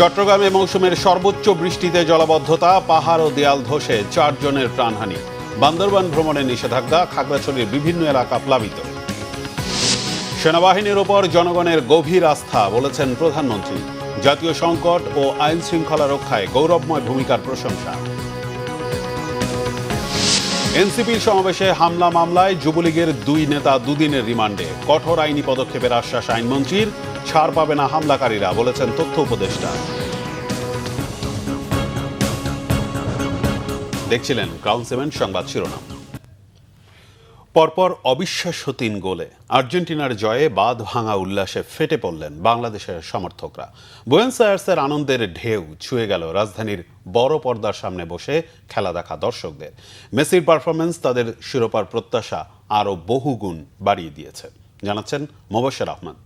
চট্টগ্রামে মৌসুমের সর্বোচ্চ বৃষ্টিতে জলাবদ্ধতা, পাহাড় ও দেয়াল ধসে 4 জনের প্রাণহানি। বান্দরবান ভ্রমণের নিষেধাজ্ঞা, খাগড়াছড়ির বিভিন্ন এলাকা প্লাবিত। সেনাবাহিনীর ওপর জনগণের গভীর আস্থা, বলেছেন প্রধানমন্ত্রী। জাতীয় সংকট ও আইন শৃঙ্খলা রক্ষায় গৌরবময় ভূমিকার প্রশংসা। এনসিপির সমাবেশে হামলা মামলায় যুবলীগের 2 নেতা 2 দিনের রিমান্ডে। কঠোর আইনি পদক্ষেপের আশ্বাস আইনমন্ত্রীর। ছাড় পাবে না হামলাকারীরা, বলেছেন তথ্য উপদেষ্টা। দেখছিলেন ক্রাউন 7 সংবাদ শিরোনাম। পরপর অবিশ্বাস্য 3 গোলে আর্জেন্টিনার জয়ে বাঁধ ভাঙা উল্লাসে ফেটে পড়লেন বাংলাদেশের সমর্থকরা। বুয়েনোস আয়ার্সের আনন্দের ঢেউ ছুঁয়ে গেল রাজধানীর বড় পর্দার সামনে বসে খেলা দেখা দর্শকদের। মেসির পারফরমেন্স তাদের শিরোপার প্রত্যাশা আরও বহুগুণ বাড়িয়ে দিয়েছে, জানাচ্ছেন মোবাশ্বের আহমদ।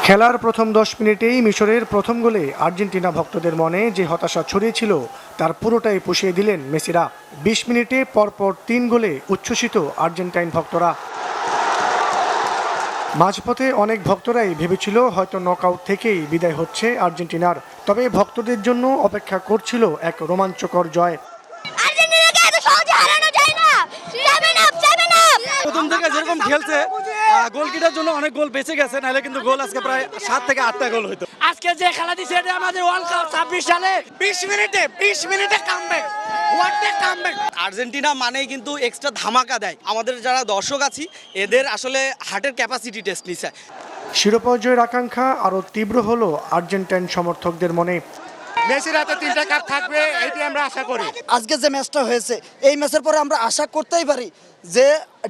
খেলার প্রথম 10 মিনিটেই মিশরের প্রথম গোলে আর্জেন্টিনা ভক্তদের মনে যে হতাশা ছড়িয়েছিল তার পুরোটাই পুষিয়ে দিলেন মেসিরা। 20 মিনিটে পরপর 3 গোলে উচ্ছ্বসিত আর্জেন্টাইন ভক্তরা। মাঝপথে অনেক ভক্তরাই ভেবেছিল হয়তো নকআউট থেকেই বিদায় হচ্ছে আর্জেন্টিনার, তবে ভক্তদের জন্য অপেক্ষা করছিল এক রোমাঞ্চকর জয়। প্রথম থেকে যেরকম খেলছে গোলকিটার জন্য অনেক গোল বেঁচে গেছে, নাহলে কিন্তু গোল আজকে প্রায় 7 থেকে 8টা গোল হতো। আজকে যে খেলা দিচ্ছে এটা আমাদের ওয়ার্ল্ড কাপ 26 সালে 20 মিনিটে comeback. What a comeback! Argentina মানেই কিন্তু এক্সট্রা ধামাকা দেয়। আমাদের যারা দর্শক আছি এদের আসলে হার্টের ক্যাপাসিটি টেস্ট নিছে। শিরোপা জয়ের আকাঙ্ক্ষা আরও তীব্র হলো আর্জেন্টাইন সমর্থকদের মনে। মেসির হাতে 3টা কাপ থাকবে, এইটি আমরা আশা করি। আজকে যে ম্যাচটা হয়েছে এই ম্যাচের পরে আমরা আশা করতেই পারি যে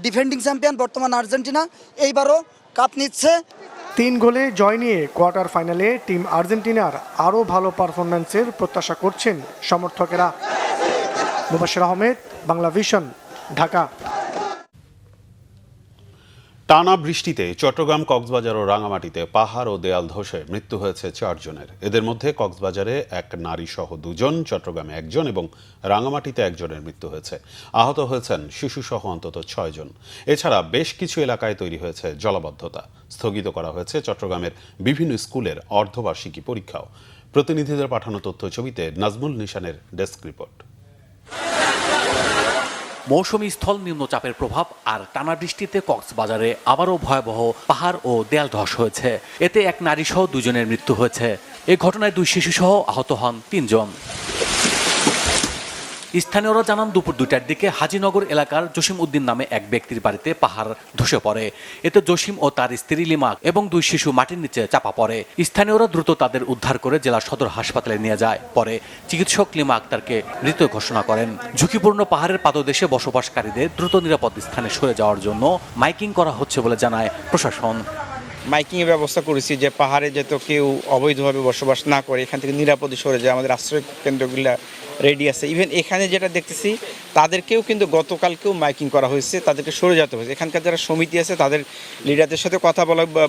ডিফেন্ডিং চ্যাম্পিয়ন বর্তমান আর্জেন্টিনা এইবারও কাপ নিচ্ছে। 3 গোলে জয় নিয়ে কোয়ার্টার ফাইনালে টিম আর্জেন্টিনার আরও ভালো পারফরম্যান্সের প্রত্যাশা করছেন সমর্থকেরা। মোবাশ্বের আহমেদ, বাংলা ভিশন, ঢাকা। টানা বৃষ্টিতে চট্টগ্রাম, কক্সবাজার ও রাঙামাটিতে পাহাড় ও দেয়াল ধসে মৃত্যু হয়েছে 4 জনের। এদের মধ্যে কক্সবাজারে 1 নারী সহ 2 জন, চট্টগ্রামে 1 জন এবং রাঙামাটিতে 1 জনের মৃত্যু হয়েছে। আহত হয়েছেন শিশু সহ অন্তত 6 জন। এছাড়া বেশ কিছু এলাকায় তৈরি হয়েছে জলাবদ্ধতা। স্থগিত করা হয়েছে চট্টগ্রামের বিভিন্ন স্কুলের অর্ধবার্ষিকী পরীক্ষাও। প্রতিনিধিদের পাঠানো তথ্য ছবিতে নাজমুল নিশানের ডেস্ক রিপোর্ট। মৌসুমী স্থল নিম্নচাপের প্রভাব আর টানা বৃষ্টিতে কক্সবাজারে আবারও ভয়াবহ পাহাড় ও দেয়াল ধস হয়েছে। এতে 1 নারী সহ 2 জনের মৃত্যু হয়েছে। এ ঘটনায় 2 শিশু সহ আহত হন 3 জন। স্থানীয়রা জানান দুপুর 2টার দিকে হাজিনগর এলাকার জসিম উদ্দিন নামে এক ব্যক্তির বাড়িতে পাহাড় ধসে পড়ে। এতে জসিম ও তার স্ত্রী লিমা এবং 2 শিশু মাটির নিচে চাপা পড়ে। স্থানীয়রা দ্রুত তাদের উদ্ধার করে জেলা সদর হাসপাতালে নিয়ে যায়। পরে চিকিৎসক লিমা আক্তারকে মৃত ঘোষণা করেন। ঝুঁকিপূর্ণ পাহাড়ের পাদদেশে বসবাসকারীদের দ্রুত নিরাপদ স্থানে সরে যাওয়ার জন্য মাইকিং করা হচ্ছে বলে জানায় প্রশাসন। মাইকিংয়ের ব্যবস্থা করেছি যে পাহাড়ে যাতে কেউ অবৈধভাবে বসবাস না করে এখান থেকে নিরাপদে সরে যায়। আমাদের আশ্রয় কেন্দ্রগুলো রেডি আছে। ইভেন এখানে যেটা দেখতেছি তাদেরকেও কিন্তু গতকালকেও মাইকিং করা হয়েছে, তাদেরকে সরে যেতে হয়েছে। এখানকার যারা সমিতি আছে তাদের লিডারদের সাথে কথা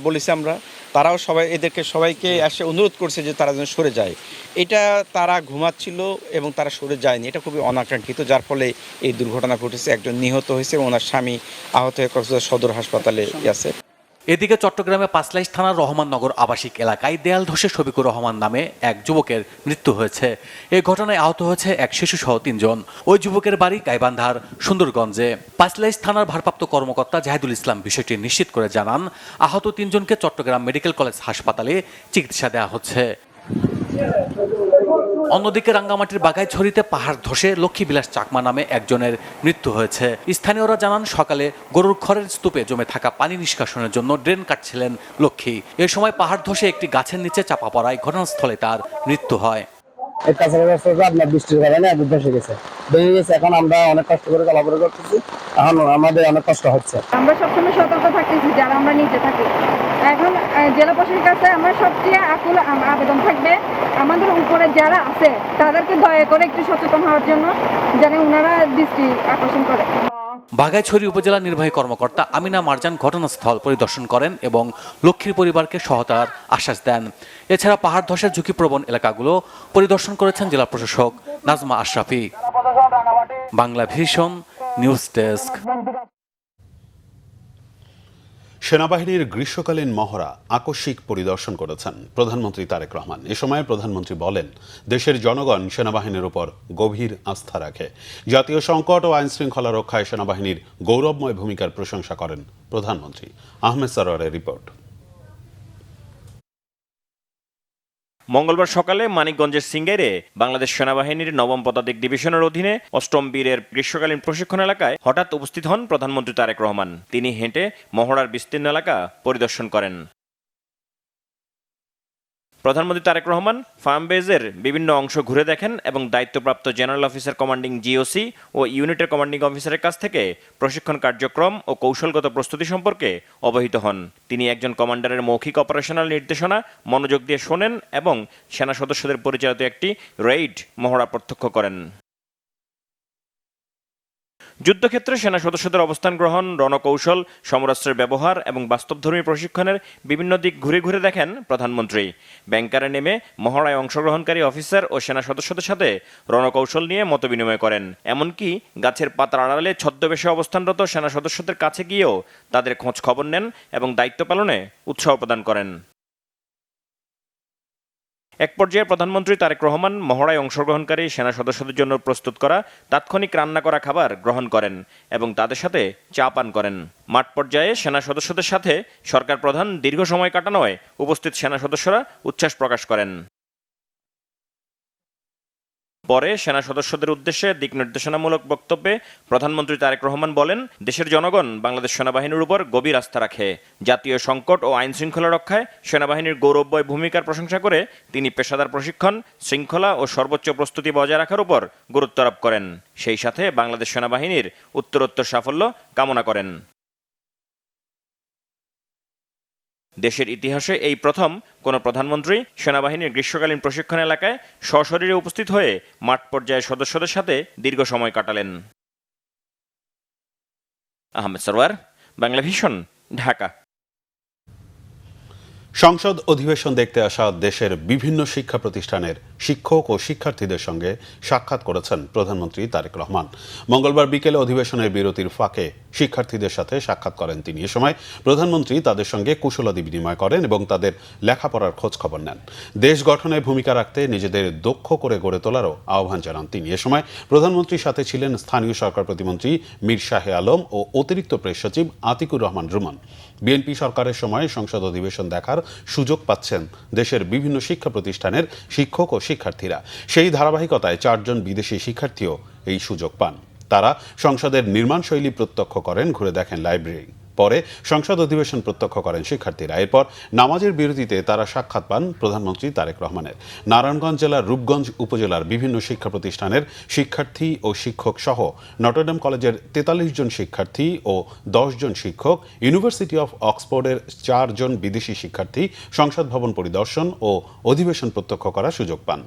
বলেছি আমরা, তারাও এদেরকে সবাইকে এসে অনুরোধ করছে যে তারা যেন সরে যায়। এটা তারা ঘুমাচ্ছিল এবং তারা সরে যায়নি, এটা খুবই অনাকাঙ্ক্ষিত, যার ফলে এই দুর্ঘটনা ঘটেছে। একজন নিহত হয়েছে এবং ওনার স্বামী আহত হয়ে কক্সবাজার সদর হাসপাতালে আছে। এদিকে চট্টগ্রামে পাঁচলাইশ থানার রহমাননগর আবাসিক এলাকায় দেয়াল ধসে শফিকুর রহমান নামে এক যুবকের মৃত্যু হয়েছে। এই ঘটনায় আহত হয়েছে 1 শিশু সহ 3 জন। ওই যুবকের বাড়ি গাইবান্ধার সুন্দরগঞ্জে। পাঁচলাইশ থানার ভারপ্রাপ্ত কর্মকর্তা জাহিদুল ইসলাম বিষয়টি নিশ্চিত করে জানান, আহত 3 জনকে চট্টগ্রাম মেডিকেল কলেজ হাসপাতালে চিকিৎসা দেওয়া হচ্ছে। অন্যদিকে রাঙ্গামাটির বাগাইছড়িতে পাহাড় ধসে লক্ষ্মীবিলাস চাকমা নামে একজনের মৃত্যু হয়েছে। স্থানীয়রা জানান, সকালে গরুর খড়ের স্তূপে জমে থাকা পানি নিষ্কাশনের জন্য ড্রেন কাটছিলেন লক্ষ্মী। এ সময় পাহাড় ধসে একটি গাছের নিচে চাপা পড়ায় ঘটনাস্থলে তার মৃত্যু হয়। আপনার বৃষ্টির কারণে ধসে গেছে, ভেঙে গেছে। এখন আমরা অনেক কষ্ট করে চলাফেরা করতেছি, এখন আমাদের অনেক কষ্ট হচ্ছে। আমরা সবসময় সতর্ক থাকতেছি যারা আমরা নিচে থাকি। এখন জেলা প্রশাসনের কাছে আমার সবচেয়ে আকুল আবেদন থাকবে, আমাদের উপরে যারা আছে তাদেরকে দয়া করে একটু সচেতন হওয়ার জন্য, যেন ওনারা দৃষ্টি আকর্ষণ করে। বাঘাইছড়ি উপজেলা নির্বাহী কর্মকর্তা আমিনা মারজান ঘটনাস্থল পরিদর্শন করেন এবং লক্ষ্মীর পরিবারকে সহায়তার আশ্বাস দেন। এছাড়া পাহাড় ধসের ঝুঁকিপ্রবণ এলাকাগুলো পরিদর্শন করেছেন জেলা প্রশাসক Nazma Ashrafi. Bangla vision news desk. সেনাবাহিনীর গ্রীষ্মকালীন মহড়া আকস্মিক পরিদর্শন করেছেন প্রধানমন্ত্রী তারেক রহমান। এ সময় প্রধানমন্ত্রী বলেন, দেশের জনগণ সেনাবাহিনীর উপর গভীর আস্থা রাখে। জাতীয় সংকট ও আইন শৃঙ্খলা রক্ষায় সেনাবাহিনীর গৌরবময় ভূমিকার প্রশংসা করেন প্রধানমন্ত্রী। আহমেদ সরোয়ারের রিপোর্ট। মঙ্গলবার সকালে মানিকগঞ্জের সিঙ্গাইরে বাংলাদেশ সেনাবাহিনীর ৯ম পদাতিক ডিভিশনের অধীনে ৮ম বীরের গ্রীষ্মকালীন প্রশিক্ষণ এলাকায় হঠাৎ উপস্থিত হন প্রধানমন্ত্রী তারেক রহমান। তিনি হেঁটে মহড়ার বিস্তীর্ণ এলাকা পরিদর্শন করেন। প্রধানমন্ত্রী তারেক রহমান ফার্ম বেজের বিভিন্ন অংশ ঘুরে দেখেন এবং দায়িত্বপ্রাপ্ত জেনারেল অফিসার কমান্ডিং জিওসি ও ইউনিটের কমান্ডিং অফিসারের কাছ থেকে প্রশিক্ষণ কার্যক্রম ও কৌশলগত প্রস্তুতি সম্পর্কে অবহিত হন। তিনি একজন কমান্ডারের মৌখিক অপারেশনাল নির্দেশনা মনোযোগ দিয়ে শোনেন এবং সেনা সদস্যদের পরিচালিত একটি রেইড মহড়া প্রত্যক্ষ করেন। যুদ্ধক্ষেত্রে সেনা সদস্যদের অবস্থান গ্রহণ, রণকৌশল, সমরাস্ত্রের ব্যবহার এবং বাস্তবধর্মী প্রশিক্ষণের বিভিন্ন দিক ঘুরে ঘুরে দেখেন প্রধানমন্ত্রী। ব্যাংকারে নেমে মহড়ায় অংশগ্রহণকারী অফিসার ও সেনা সদস্যদের সাথে রণকৌশল নিয়ে মতবিনিময় করেন। এমনকি গাছের পাতার আড়ালে ছদ্মবেশে অবস্থানরত সেনা সদস্যদের কাছে গিয়েও তাদের খোঁজ খবর নেন এবং দায়িত্ব পালনে উৎসাহ প্রদান করেন। এক পর্যায়ে প্রধানমন্ত্রী তারেক রহমান মহড়ায় অংশগ্রহণকারী সেনা সদস্যদের জন্য প্রস্তুত করা তাৎক্ষণিক রান্না করা খাবার গ্রহণ করেন এবং তাদের সাথে চা পান করেন। মাঠ পর্যায়ে সেনা সদস্যদের সাথে সরকার প্রধান দীর্ঘ সময় কাটানোয় উপস্থিত সেনা সদস্যরা উচ্ছ্বাস প্রকাশ করেন। পরে সেনা সদস্যদের উদ্দেশ্যে দিক নির্দেশনামূলক বক্তব্যে প্রধানমন্ত্রী তারেক রহমান বলেন, দেশের জনগণ বাংলাদেশ সেনাবাহিনীর উপর গভীর আস্থা রাখে। জাতীয় সংকট ও আইন শৃঙ্খলা রক্ষায় সেনাবাহিনীর গৌরবময় ভূমিকার প্রশংসা করে তিনি পেশাদার প্রশিক্ষণ, শৃঙ্খলা ও সর্বোচ্চ প্রস্তুতি বজায় রাখার উপর গুরুত্ব আরোপ করেন। সেই সাথে বাংলাদেশ সেনাবাহিনীর উত্তরোত্তর সাফল্য কামনা করেন। দেশের ইতিহাসে এই প্রথম কোনো প্রধানমন্ত্রী সেনাবাহিনীর গ্রীষ্মকালীন প্রশিক্ষণ এলাকায় সশরীরে উপস্থিত হয়ে মাঠ পর্যায়ে সদস্যদের সাথে দীর্ঘ সময় কাটালেন। আহমেদ সরওয়ার, বাংলাভিশন, ঢাকা। সংসদ অধিবেশন দেখতে আসা দেশের বিভিন্ন শিক্ষা প্রতিষ্ঠানের শিক্ষক ও শিক্ষার্থীদের সঙ্গে সাক্ষাৎ করেছেন প্রধানমন্ত্রী তারেক রহমান। মঙ্গলবার বিকেলে অধিবেশনের বিরতির ফাঁকে শিক্ষার্থীদের সাথে সাক্ষাৎ করেন তিনি। এ সময় প্রধানমন্ত্রী তাদের সঙ্গে কুশলাদি বিনিময় করেন এবং তাদের লেখাপড়ার খোঁজ খবর নেন। দেশ গঠনে ভূমিকা রাখতে নিজেদের দক্ষ করে গড়ে তোলারও আহ্বান জানান তিনি। এ সময় প্রধানমন্ত্রীর সাথে ছিলেন স্থানীয় সরকার প্রতিমন্ত্রী মীর শাহে আলম ও অতিরিক্ত প্রেস সচিব আতিকুর রহমান রুমান। বিএনপি সরকারের সময় সংসদ অধিবেশন দেখার সুযোগ পাচ্ছেন দেশের বিভিন্ন শিক্ষা প্রতিষ্ঠানের শিক্ষক ও শিক্ষার্থীরা। সেই ধারাবাহিকতায় 4 জন বিদেশি শিক্ষার্থীও এই সুযোগ পান। তারা সংসদের নির্মাণশৈলী প্রত্যক্ষ করেন, ঘুরে দেখেন লাইব্রেরি। পরে সংসদ অধিবেশন প্রত্যক্ষ করেন শিক্ষার্থীরা। এরপর নামাজের বিরতিতে তারা সাক্ষাৎ পান প্রধানমন্ত্রী তারেক রহমানের। নারায়ণগঞ্জ জেলার রূপগঞ্জ উপজেলার বিভিন্ন শিক্ষা প্রতিষ্ঠানের শিক্ষার্থী ও শিক্ষক সহ নটরডেম কলেজের 43 জন শিক্ষার্থী ও 10 জন শিক্ষক, ইউনিভার্সিটি অফ অক্সফোর্ডের 4 জন বিদেশি শিক্ষার্থী সংসদ ভবন পরিদর্শন ও অধিবেশন প্রত্যক্ষ করার সুযোগ পান।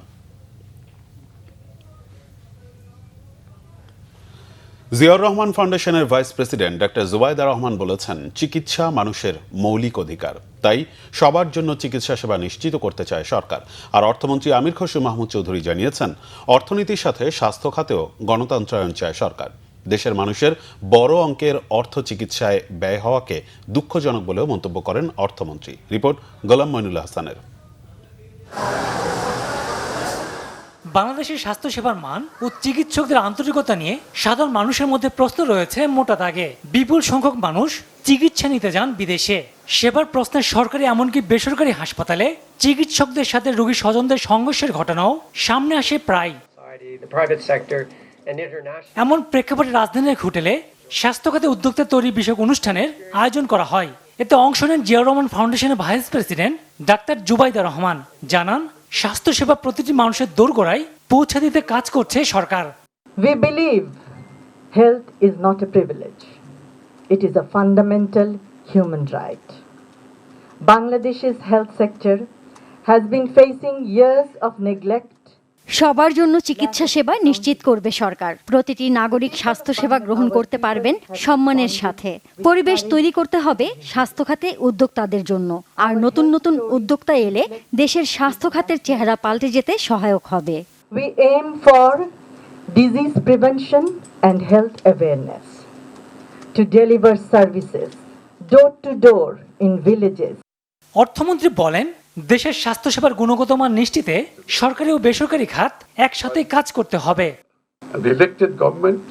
জিয়াউর রহমান ফাউন্ডেশনের vice president doctor Zubaida Rahman বলেছেন, চিকিৎসা মানুষের মৌলিক অধিকার, তাই সবার জন্য চিকিৎসা সেবা নিশ্চিত করতে চায় সরকার। আর অর্থমন্ত্রী আমির খসরু মাহমুদ চৌধুরী জানিয়েছেন, অর্থনীতির সাথে স্বাস্থ্য খাতেও গণতন্ত্রায়ন চায় সরকার। দেশের মানুষের বড় অঙ্কের অর্থ চিকিৎসায় ব্যয় হওয়াকে দুঃখজনক বলেও মন্তব্য করেন অর্থমন্ত্রী। রিপোর্ট গোলাম মইনুল হাসানের। বাংলাদেশের স্বাস্থ্যসেবার মান ও চিকিৎসকদের আন্তরিকতা নিয়ে সাধারণ মানুষের মধ্যে প্রশ্ন রয়েছে মোটা দাগে। বিপুল সংখ্যক মানুষ চিকিৎসা নিতে যান বিদেশে। সেবার প্রশ্নে সরকারি এমনকি বেসরকারি হাসপাতালে চিকিৎসকদের সাথে রোগী স্বজনদের সংঘর্ষের ঘটনাও সামনে আসে প্রায়। এমন প্রেক্ষাপটে রাজধানীর হোটেলে স্বাস্থ্য খাতে উদ্যোক্তা তৈরি বিষয়ক অনুষ্ঠানের আয়োজন করা হয়। এতে অংশ নেন জিয়াউর রহমান ফাউন্ডেশনের ভাইস প্রেসিডেন্ট ডাক্তার জুবাইদা রহমান। জানান, স্বাস্থ্যসেবা প্রতিটি মানুষের দোরগোড়ায় পৌঁছে দিতে কাজ করছে সরকার। We believe health is not a privilege. It is a fundamental human right. Bangladesh's health sector has been facing years of neglect. সবার জন্য চিকিৎসা সেবা নিশ্চিত করবে সরকার। প্রতিটি নাগরিক স্বাস্থ্য সেবা গ্রহণ করতে পারবেন সম্মানের সাথে। পরিবেশ তৈরি করতে হবে স্বাস্থ্য খাতে উদ্যোক্তাদের জন্য। আর নতুন নতুন উদ্যোক্তা এলে দেশের স্বাস্থ্য খাতের চেহারা পাল্টে যেতে সহায়ক হবে। We aim for disease prevention and health awareness to deliver services door to door in villages. অর্থমন্ত্রী বলেন, দেশের স্বাস্থ্যসেবার গুণগত মান নিশ্চিতে সরকারি ও বেসরকারি খাত একসাথে কাজ করতে হবে। The elected government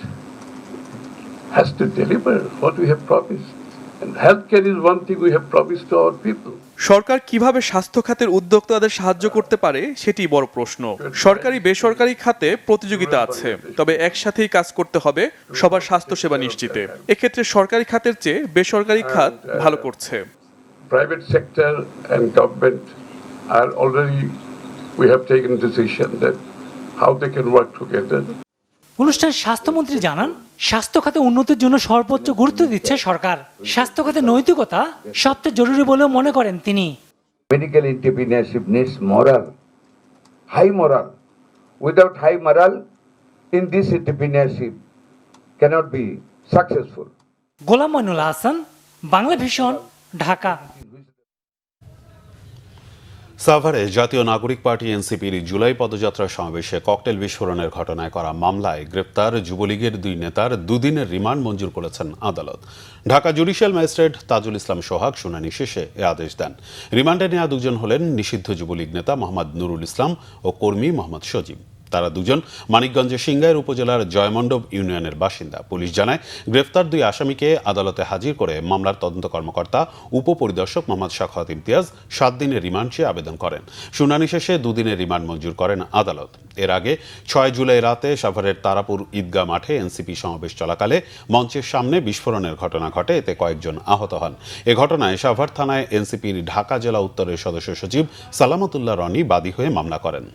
has to deliver what we have promised. And healthcare is one thing we have promised to our people. সরকার কিভাবে স্বাস্থ্য খাতের উদ্যোক্তাদের সাহায্য করতে পারে সেটি বড় প্রশ্ন। সরকারি বেসরকারি খাতে প্রতিযোগিতা আছে, তবে একসাথেই কাজ করতে হবে সবার স্বাস্থ্যসেবা নিশ্চিতে। এক্ষেত্রে সরকারি খাতের চেয়ে বেসরকারি খাত ভালো করছে। Private sector and government are already, we have taken decision that how they can work together. অনুষ্ঠানে স্বাস্থ্যমন্ত্রী জানান, স্বাস্থ্য খাতে উন্নতির জন্য সর্বোচ্চ গুরুত্ব দিচ্ছে সরকার। স্বাস্থ্য খাতে নৈতিকতা সবচেয়ে জরুরি বলেও মনে করেন তিনি। Medical entrepreneurship needs moral, high moral. Without high moral, in this entrepreneurship cannot be successful. Golam Mainul Hasan, Bangla vision, Dhaka. সাভারে জাতীয় নাগরিক পার্টি এনসিপির জুলাই পদযাত্রা সমাবেশে ককটেল বিস্ফোরণের ঘটনায় করা মামলায় গ্রেপ্তার যুবলীগের 2 নেতার 2 দিনের রিমান্ড মঞ্জুর করেছেন আদালত। ঢাকা জুডিশিয়াল ম্যাজিস্ট্রেট তাজুল ইসলাম সোহাগ শুনানি শেষে এ আদেশ দেন। রিমান্ডে নেওয়া 2 জন হলেন নিষিদ্ধ যুবলীগ নেতা মোহাম্মদ নুরুল ইসলাম ও কর্মী মোহাম্মদ সজীব। তারা 2 জন মানিকগঞ্জের সিংগাইর উপজেলার জয়মণ্ডপ ইউনিয়নের বাসিন্দা। পুলিশ জানায়, গ্রেফতার 2 আসামিকে আদালতে হাজির করে মামলার তদন্ত কর্মকর্তা উপপরিদর্শক মোহাম্মদ শাখাওয়াত ইমতিয়াজ 7 দিনের রিমান্ড চেয়ে আবেদন করেন। শুনানি শেষে 2 দিনের রিমান্ড মঞ্জুর করেন আদালত। এর আগে 6 জুলাই রাতে সাভারের তারাপুর ঈদগাহ মাঠে এনসিপি সমাবেশ চলাকালে মঞ্চের সামনে বিস্ফোরণের ঘটনা ঘটে, এতে কয়েকজন আহত হন। এ ঘটনায় সাভার থানায় এনসিপির ঢাকা জেলা উত্তরের সদস্য সচিব সালামতুল্লাহ রনি বাদী হয়ে মামলা করেন।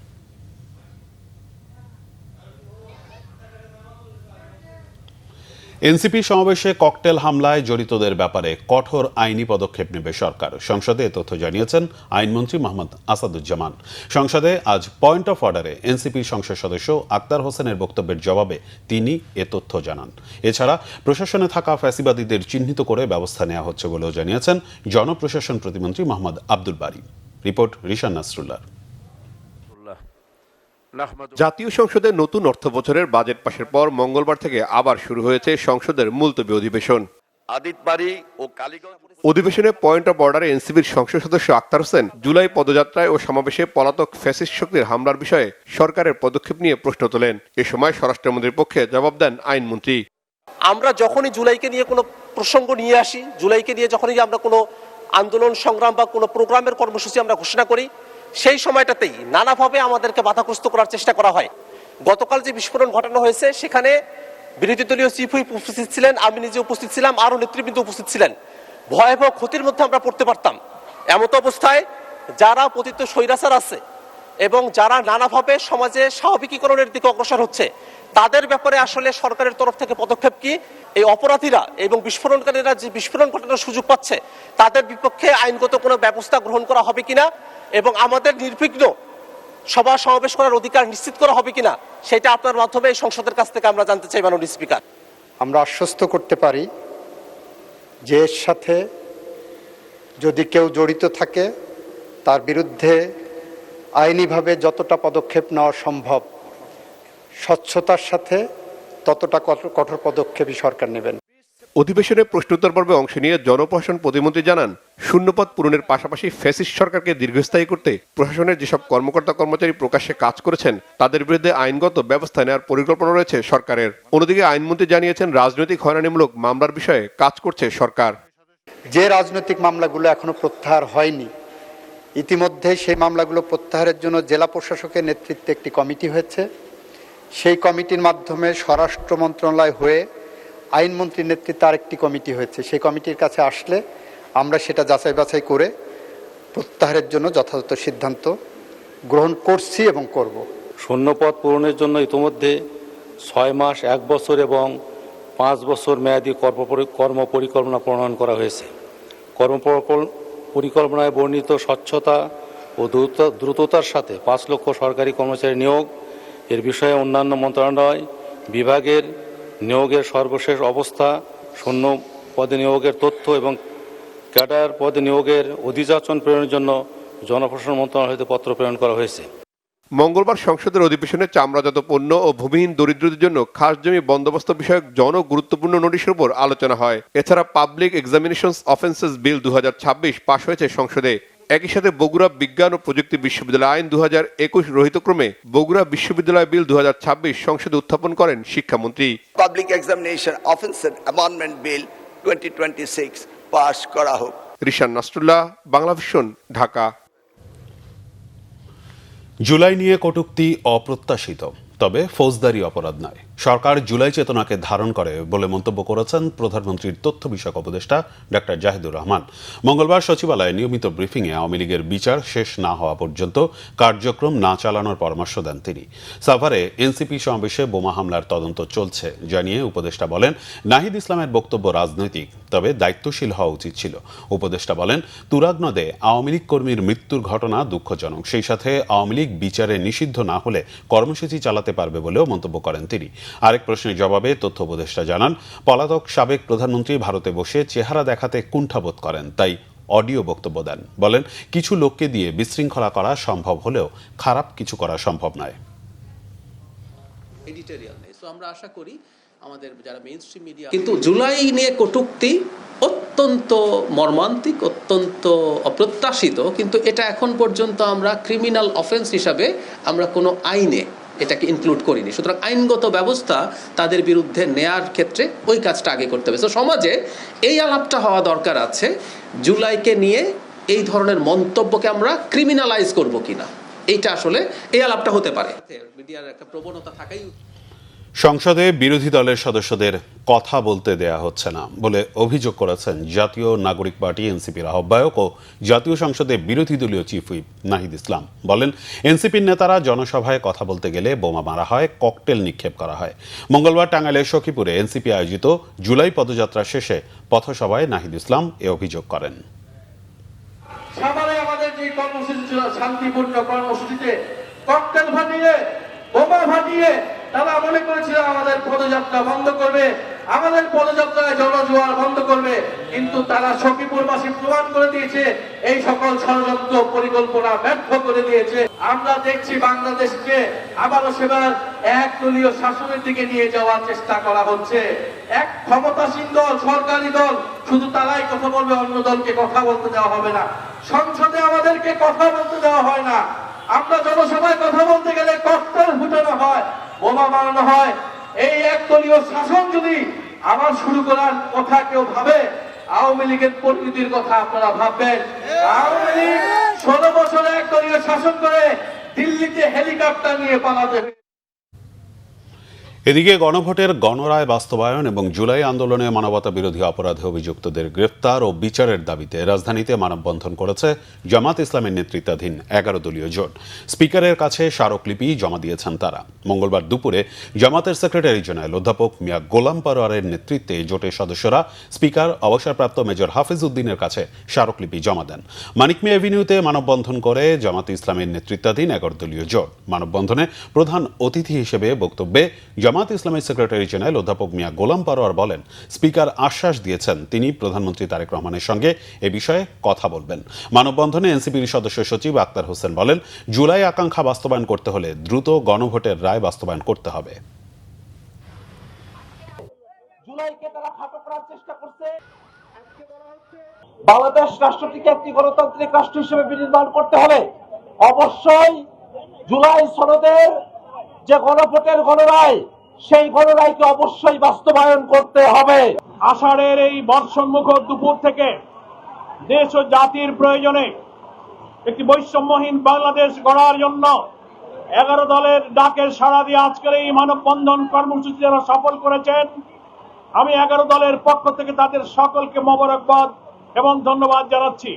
এনসিপি সমাবেশে ককটেল হামলায় জড়িতদের ব্যাপারে কঠোর আইনি পদক্ষেপ নেবে সরকার। সংসদে এ তথ্য জানিয়েছেন আইনমন্ত্রী মোহাম্মদ আসাদুজ্জামান। সংসদে আজ পয়েন্ট অফ অর্ডারে এনসিপি সংসদ সদস্য আক্তার হোসেনের বক্তব্যের জবাবে তিনি এ তথ্য জানান। এছাড়া প্রশাসনে থাকা ফ্যাসিবাদীদের চিহ্নিত করে ব্যবস্থা নেওয়া হচ্ছে বলেও জানিয়েছেন জনপ্রশাসন প্রতিমন্ত্রী মোহাম্মদ আব্দুল বারী। রিপোর্ট রিশান নাসরুল্লাহ। জাতীয় সংসদের নতুন অর্থ বছরের বাজেট পাশের পর মঙ্গলবার থেকে আবার শুরু হয়েছে সংসদের মুলতবি অধিবেশন। অধিবেশনে পয়েন্ট অফ অর্ডারে এনসিপির সংসদ সদস্য আক্তার হোসেন জুলাই পদযাত্রায় ও সমাবেশে পলাতক ফ্যাসিস্ট শক্তির হামলার বিষয়ে সরকারের পদক্ষেপ নিয়ে প্রশ্ন তোলেন। এ সময় স্বরাষ্ট্রমন্ত্রীর পক্ষে জবাব দেন আইনমন্ত্রী। আমরা যখনই জুলাইকে নিয়ে কোনো প্রসঙ্গ নিয়ে আসি, জুলাইকে নিয়ে যখনই আমরা কোনো আন্দোলন সংগ্রাম বা কোনো প্রোগ্রামের কর্মসূচি আমরা ঘোষণা করি, সেই সময়টাতেই নানাভাবে আমাদেরকে বাধাগ্রস্ত করার চেষ্টা করা হয়। গতকাল যে বিস্ফোরণ ঘটানো হয়েছে সেখানে বিরোধী দলীয় চিফ হুইপ উপস্থিত ছিলেন, আমি নিজে উপস্থিত ছিলাম, আরও নেতৃবৃন্দ উপস্থিত ছিলেন। ভয়াবহ ক্ষতির মধ্যে আমরা পড়তে পারতাম। এমত অবস্থায় যারা পতিত স্বৈরাচার আছে এবং যারা নানাভাবে সমাজে স্বাভাবিকীকরণের দিকে অগ্রসর হচ্ছে, তাদের ব্যাপারে আসলে সরকারের তরফ থেকে পদক্ষেপ কি? এই অপরাধীরা এবং বিস্ফোরণকারীরা যে বিস্ফোরণ ঘটানোর সুযোগ পাচ্ছে, তাদের বিপক্ষে আইনগত কোনো ব্যবস্থা গ্রহণ করা হবে কিনা এবং আমাদের নির্বিঘ্ন সভা সমাবেশ করার অধিকার নিশ্চিত করা হবে কিনা, সেটা আপনার মাধ্যমে এই সংসদের কাছ থেকে আমরা জানতে চাই মাননীয় স্পিকার। আমরা আশ্বস্ত করতে পারি যে এর সাথে যদি কেউ জড়িত থাকে তার বিরুদ্ধে আইনিভাবে যতটা পদক্ষেপ নেওয়া সম্ভব, স্বচ্ছতার সাথে ততটা কঠোর পদক্ষেপই সরকার নেবেন। অধিবেশনে প্রশ্নোত্তর পর্বে অংশ নিয়ে জনপ্রশাসন প্রতিমন্ত্রী জানান, শূন্যপদ পূরণের পাশাপাশি ফ্যাসিস্ট সরকারকে দীর্ঘস্থায়ী করতে প্রশাসনের যেসব কর্মকর্তা কর্মচারী প্রকাশ্যে কাজ করেছেন তাদের বিরুদ্ধে আইনগত ব্যবস্থা নেওয়ার পরিকল্পনা রয়েছে সরকারের। অন্যদিকে আইনমন্ত্রী জানিয়েছেন, রাজনৈতিক হয়রানিমূলক মামলার বিষয়ে কাজ করছে সরকার। যে রাজনৈতিক মামলাগুলো এখনো প্রত্যাহার হয়নি, ইতিমধ্যে সেই মামলাগুলো প্রত্যাহারের জন্য জেলা প্রশাসকের নেতৃত্বে একটি কমিটি হয়েছে। সেই কমিটির মাধ্যমে স্বরাষ্ট্র মন্ত্রণালয় হয়ে আইনমন্ত্রীর নেতৃত্বে আরেকটি কমিটি হয়েছে। সেই কমিটির কাছে আসলে আমরা সেটা যাচাই বাছাই করে প্রত্যাহারের জন্য যথাযথ সিদ্ধান্ত গ্রহণ করছি এবং করব। শূন্যপদ পূরণের জন্য ইতিমধ্যে 6 মাস, 1 বছর এবং 5 বছর মেয়াদী কর্ম পরিকল্পনা প্রণয়ন করা হয়েছে। পরিকল্পনায় বর্ণিত স্বচ্ছতা ও দ্রুততার সাথে 5 লক্ষ সরকারি কর্মচারী নিয়োগ, এর বিষয়ে অন্যান্য মন্ত্রণালয় বিভাগের নিয়োগের সর্বশেষ অবস্থা, শূন্য পদে নিয়োগের তথ্য এবং ক্যাডার পদে নিয়োগের অধিযাচন প্রেরণের জন্য জনপ্রশাসন মন্ত্রণালয় হতে পত্র প্রেরণ করা হয়েছে। মঙ্গলবার সংসদের অধিবেশনে চামড়াজাত পণ্য ও ভূমিহীন দরিদ্রদের জন্য খাস জমি বন্দোবস্ত বিষয়ক গুরুত্বপূর্ণ নোটিশের উপর আলোচনা হয়। এছাড়া পাবলিক এক্সামিনেশনস অফেন্সেস বিল 2026 পাশ হয়েছে সংসদে। একই সাথে বগুড়া বিজ্ঞান ও প্রযুক্তি বিশ্ববিদ্যালয় আইন 2021 রহিতক্রমে বগুড়া বিশ্ববিদ্যালয় বিল 2026 সংসদে উত্থাপন করেন শিক্ষামন্ত্রী। Public examination offences amendment bill 2026 pass করা হোক। রিশান নাসরুল্লাহ, বাংলাভিশন, ঢাকা। জুলাই নিয়ে কটূক্তি অপ্রত্যাশিত, তবে ফৌজদারি অপরাধ নয়। সরকার জুলাই চেতনাকে ধারণ করে বলে মন্তব্য করেছেন প্রধানমন্ত্রীর তথ্য বিষয়ক উপদেষ্টা ডক্টর জাহিদুর রহমান। মঙ্গলবার সচিবালয়ে নিয়মিত ব্রিফিংয়ে আওয়ামী লীগের বিচার শেষ না হওয়া পর্যন্ত কার্যক্রম না চালানোর পরামর্শ দেন তিনি। সাভারে এনসিপি সমাবেশে বোমা হামলার তদন্ত চলছে জানিয়ে উপদেষ্টা বলেন, নাহিদ ইসলামের বক্তব্য রাজনৈতিক, তবে দায়িত্বশীল হওয়া উচিত ছিল। উপদেষ্টা বলেন, তুরাগ নদে আওয়ামী লীগ কর্মীর মৃত্যুর ঘটনা দুঃখজনক, সেই সাথে আওয়ামী লীগ বিচারে নিষিদ্ধ না হলে কর্মসূচি চালাতে পারবে বলেও মন্তব্য করেন তিনি। আরেক প্রশ্নের জবাবে তথ্য উপদেষ্টা জানান, পলাতক সাবেক প্রধানমন্ত্রী ভারতে বসে চেহারা দেখাতে কুণ্ঠাবোধ করেন, তাই অডিও বক্তব্য দেন। বলেন, কিছু লোককে দিয়ে বিশৃঙ্খলা করা সম্ভব হলেও খারাপ কিছু করা সম্ভব নয়। এডিটোরিয়াল নেই, সো আমরা আশা করি আমাদের যারা মেইনস্ট্রিম মিডিয়া, কিন্তু জুলাই নিয়ে কটূক্তি অত্যন্ত মর্মান্তিক, অত্যন্ত অপ্রত্যাশিত, কিন্তু এটা এখন পর্যন্ত আমরা ক্রিমিনাল অফেন্স হিসাবে আমরা কোনো আইনে এটাকে ইনক্লুড করিনি। সুতরাং আইনগত ব্যবস্থা তাদের বিরুদ্ধে নেয়ার ক্ষেত্রে ওই কাজটা আগে করতে হবে। তো সমাজে এই আলাপটা হওয়া দরকার আছে, জুলাইকে নিয়ে এই ধরনের মন্তব্যকে আমরা ক্রিমিনালাইজ করব কিনা, এইটা আসলে এই আলাপটা হতে পারে। মিডিয়ার একটা প্রবণতা থাকাই। সংসদে বিরোধী দলের সদস্যদের কথা বলতে দেয়া হচ্ছে না বলে অভিযোগ করেছেন জাতীয় নাগরিক পার্টি এনসিপির আহ্বায়ক ও জাতীয় সংসদে বিরোধী দলীয় চিফ হুইপ নাহিদ ইসলাম। বলেন, এনসিপির নেতারা জনসভায় কথা বলতে গেলে বোমা মারা হয়, ককটেল নিক্ষেপ করা হয়। মঙ্গলবার টাঙ্গাইলের সখীপুরে এনসিপি আয়োজিত জুলাই পদযাত্রা শেষে পথসভায় নাহিদ ইসলাম এ অভিযোগ করেন। আমাদের যে কর্মসূচি ছিল শান্তিপূর্ণ কর্মসূচিতে ককটেল ফাটিয়ে, বোমা ফাটিয়ে তারা মনে করেছিল আমাদের পদযাত্রা বন্ধ করবে, আমাদের পদযাত্রায় জনজোয়ার বন্ধ করবে, কিন্তু তারা সখীপুরবাসী প্রমাণ করে দিয়েছে এই সকল ষড়যন্ত্র পরিকল্পনা ব্যর্থ করে দিয়েছে। আমরা দেখছি বাংলাদেশকে আবারও সেবার এক দলীয় শাসনের দিকে নিয়ে যাওয়ার চেষ্টা করা হচ্ছে। এক ক্ষমতাসীন দল, সরকারি দল, শুধু তারাই কথা বলবে, অন্য দলকে কথা বলতে দেওয়া হবে না। সংসদে আমাদেরকে কথা বলতে দেওয়া হয় না। আমরা জনসভায় কথা বলতে গেলে ককটেল ফুটানো হয়, বোমা মারানো হয়। এই একদলীয় শাসন যদি আবার শুরু করার কথা কেউ ভাবে, আওয়ামী লীগের পরিণতির কথা আপনারা ভাববেন। আওয়ামী লীগ 16 বছর একদলীয় শাসন করে দিল্লিতে হেলিকপ্টার নিয়ে পালাতে হবে। এদিকে গণভোটের গণরায় বাস্তবায়ন এবং জুলাই আন্দোলনে মানবতা বিরোধী অপরাধে অভিযুক্তদের গ্রেফতার ও বিচারের দাবিতে রাজধানীতে মানববন্ধন করেছে জামাত ইসলামের নেতৃত্বাধীন 11 দলীয় জোট। স্পিকারের কাছে স্মারকলিপি জমা দিয়েছেন তারা। মঙ্গলবার দুপুরে জামাতের সেক্রেটারি জেনারেল অধ্যাপক মিয়া গোলাম পরোয়ারের নেতৃত্বে জোটের সদস্যরা স্পিকার অবসরপ্রাপ্ত মেজর হাফিজ উদ্দিনের কাছে স্মারকলিপি জমা দেন। মানিক মিয়া এভিনিউতে মানববন্ধন করে জামাত ইসলামের নেতৃত্বাধীন 11 দলীয় জোট। মানববন্ধনে প্রধান অতিথি হিসেবে বক্তব্যে জামাত ইসলামের সেক্রেটারি জেনারেল অধ্যাপক মিয়া গোলাম পরোয়ার বলেন, স্পিকার আশ্বাস দিয়েছেন তিনি প্রধানমন্ত্রী তারেক রহমানের সঙ্গে এ বিষয়ে কথা বলবেন। মানববন্ধনে এনসিপির সদস্য সচিব আক্তার হোসেন বলেন, জুলাই আকাঙ্ক্ষা বাস্তবায়ন করতে হলে দ্রুত গণভোটের রায় বাস্তবায়ন করতে হবে। জুলাইকে তারা খাটো করার চেষ্টা করছে। বাংলাদেশ রাষ্ট্রটিকে একটি গণতান্ত্রিক রাষ্ট্র হিসেবে বিনির্মাণ করতে হবে। অবশ্যই জুলাই সনদের যে গণভোটের গণরায়, সেই গণরায়কে অবশ্যই বাস্তবায়ন করতে হবে। আষাঢ়ের এই বর্ষণমুখ দুপুর থেকে দেশ ও জাতির প্রয়োজনে একটি বৈষম্যহীন বাংলাদেশ গড়ার জন্য 11 দলের ডাকের সাড়া দিয়ে আজকের এই মানববন্ধন কর্মসূচি যারা সফল করেছেন, আমি 11 দলের পক্ষ থেকে তাদের সকলকে মোবারকবাদ এবং ধন্যবাদ জানাচ্ছি।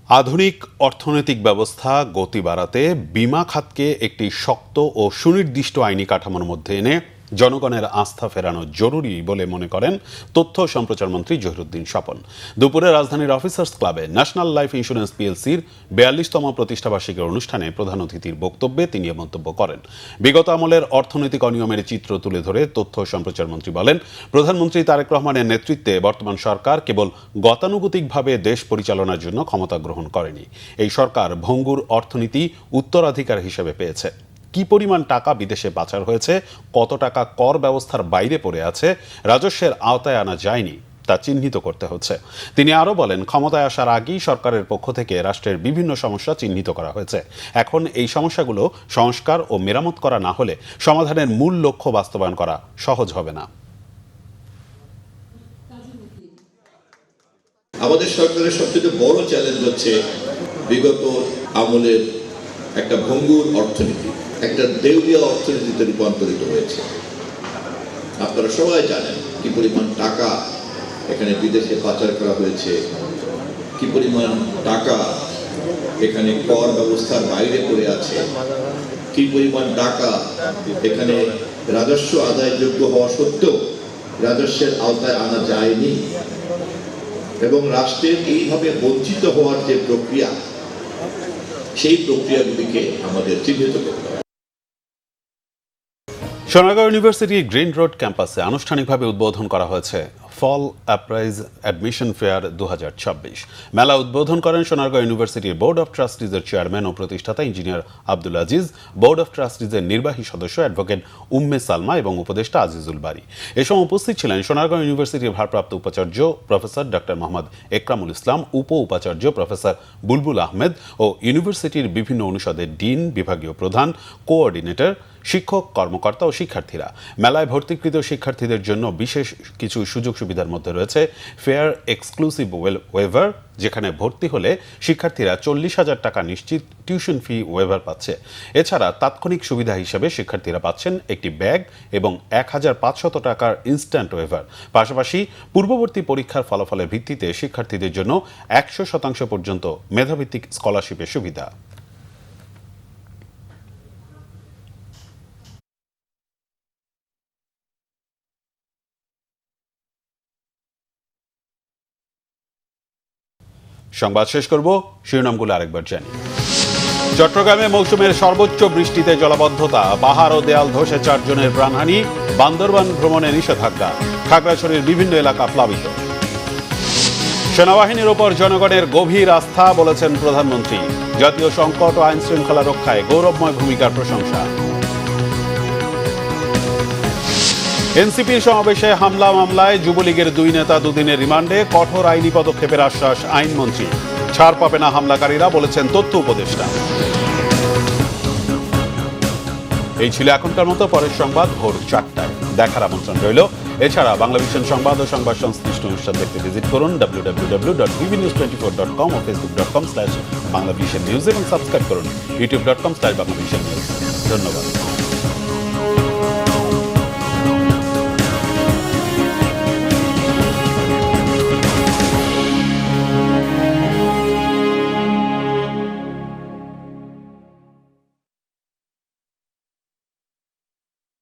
আধুনিক অর্থনৈতিক ব্যবস্থা গতি বাড়াতে বিমা খাতকে একটি শক্ত ও সুনির্দিষ্ট আইনি কাঠামোর মধ্যে এনে জনগণের আস্থা ফেরানো জরুরি বলে মনে করেন তথ্য ও সম্প্রচার মন্ত্রী জহিরুদ্দিন স্বপন। দুপুরে রাজধানীর অফিসার্স ক্লাবে ন্যাশনাল লাইফ ইন্স্যুরেন্স পিএলসির 42তম প্রতিষ্ঠাবার্ষিকীর অনুষ্ঠানে প্রধান অতিথির বক্তব্যে তিনি এ মন্তব্য করেন। বিগত আমলের অর্থনৈতিক অনিয়মের চিত্র তুলে ধরে তথ্য ও সম্প্রচার মন্ত্রী বলেন, প্রধানমন্ত্রী তারেক রহমানের নেতৃত্বে বর্তমান সরকার কেবল গতানুগতিকভাবে দেশ পরিচালনার জন্য ক্ষমতা গ্রহণ করেনি। এই সরকার ভঙ্গুর অর্থনীতি উত্তরাধিকার হিসেবে পেয়েছে। কি পরিমাণ টাকা বিদেশে পাচার হয়েছে, কত টাকা কর ব্যবস্থার বাইরে পড়ে আছে, রাজস্বের আওতায় আনা যায়নি, তা চিহ্নিত করতে হচ্ছে। তিনি আরও বলেন, ক্ষমতায় আসার আগেই সরকারের পক্ষ থেকে রাষ্ট্রের বিভিন্ন সমস্যা চিহ্নিত করা হয়েছে। এখন এই সমস্যাগুলো সংস্কার ও মেরামত করা না হলে সমাধানের মূল লক্ষ্য বাস্তবায়ন করা সহজ হবে না। আমাদের সরকারের সবচেয়ে বড় চ্যালেঞ্জ হচ্ছে বিগত আমলের একটা ভঙ্গুর অর্থনীতি, একটা দেউলিয়া অর্থনীতিতে রূপান্তরিত হয়েছে। আপনারা সবাই জানেন কি পরিমাণ টাকা এখানে বিদেশে পাচার করা হয়েছে, কি পরিমাণ টাকা এখানে কর ব্যবস্থার বাইরে পড়ে আছে, কি পরিমাণ টাকা এখানে রাজস্ব আদায়যোগ্য হওয়া সত্ত্বেও রাজস্বের আওতায় আনা যায়নি, এবং রাষ্ট্রের এইভাবে বঞ্চিত হওয়ার যে প্রক্রিয়া, সেই প্রক্রিয়াগুলিকে আমাদের চিহ্নিত করতে হবে। সোনারগাঁও ইউনিভার্সিটি গ্রিন রোড ক্যাম্পাসে আনুষ্ঠানিকভাবে উদ্বোধন করা হয়েছে ফল অ্যাপ্রাইজ অ্যাডমিশন ফেয়ার 2026। মেলা উদ্বোধন করেন সোনারগাঁও ইউনিভার্সিটির বোর্ড অফ ট্রাস্টিজের চেয়ারম্যান ও প্রতিষ্ঠাতা engineer Abdul Aziz, board of ট্রাস্টিজের নির্বাহী সদস্য অ্যাডভোকেট উম্মে সালমা এবং উপদেষ্টা আজিজুল বারী। এ সময় উপস্থিত ছিলেন সোনারগাঁও ইউনিভার্সিটির ভারপ্রাপ্ত উপাচার্য প্রফেসর ডক্টর মোহাম্মদ একরামুল ইসলাম, উপ উপাচার্য প্রফেসর বুলবুল আহমেদ ও ইউনিভার্সিটির বিভিন্ন অনুষদের ডিন, বিভাগীয় প্রধান, কোঅর্ডিনেটর, শিক্ষক, কর্মকর্তা ও শিক্ষার্থীরা। মেলায় ভর্তিকৃত শিক্ষার্থীদের জন্য বিশেষ কিছু সুযোগ সুবিধার মধ্যে রয়েছে ফেয়ার এক্সক্লুসিভ ওয়েভার, যেখানে ভর্তি হলে শিক্ষার্থীরা 40,000 টাকা নিশ্চিত টিউশন ফি ওয়েভার পাচ্ছে। এছাড়া তাৎক্ষণিক সুবিধা হিসেবে শিক্ষার্থীরা পাচ্ছেন একটি ব্যাগ এবং 1,500 টাকার ইনস্ট্যান্ট ওয়েভার। পাশাপাশি পূর্ববর্তী পরীক্ষার ফলাফলের ভিত্তিতে শিক্ষার্থীদের জন্য 100% পর্যন্ত মেধাভিত্তিক স্কলারশিপের সুবিধা। সংবাদ শেষ করব, শিরোনামগুলো আরেকবার জানি। চট্টগ্রামে মৌসুমের সর্বোচ্চ বৃষ্টিতে জলাবদ্ধতা, পাহাড় ও দেয়াল ধসে 4 জনের প্রাণহানি, বান্দরবান ভ্রমণে নিষেধাজ্ঞা, খাগড়াছড়ির বিভিন্ন এলাকা প্লাবিত। সেনাবাহিনীর ওপর জনগণের গভীর আস্থা, বলেছেন প্রধানমন্ত্রী। জাতীয় সংকট ও আইন শৃঙ্খলা রক্ষায় গৌরবময় ভূমিকার প্রশংসা। এনসিপির সমাবেশে হামলা মামলায় যুবলীগের 2 নেতা 2 দিনের রিমান্ডে, কঠোর আইনি পদক্ষেপের আশ্বাস আইনমন্ত্রী। ছাড় পাবে না হামলাকারীরা, বলেছেন তথ্য উপদেষ্টা। এই ছিল এখনকার মতো। পরের সংবাদ ভোর 4টায় দেখার আমন্ত্রণ রইল। এছাড়া বাংলা ভিশন সংবাদ ও সংবাদ সংশ্লিষ্ট অনুষ্ঠান দেখতে ভিজিট করুন www.tvnews24.com ও facebook.com/banglavishnnews এবং সাবস্ক্রাইব করুন youtube.com/banglavishnnews। ধন্যবাদ।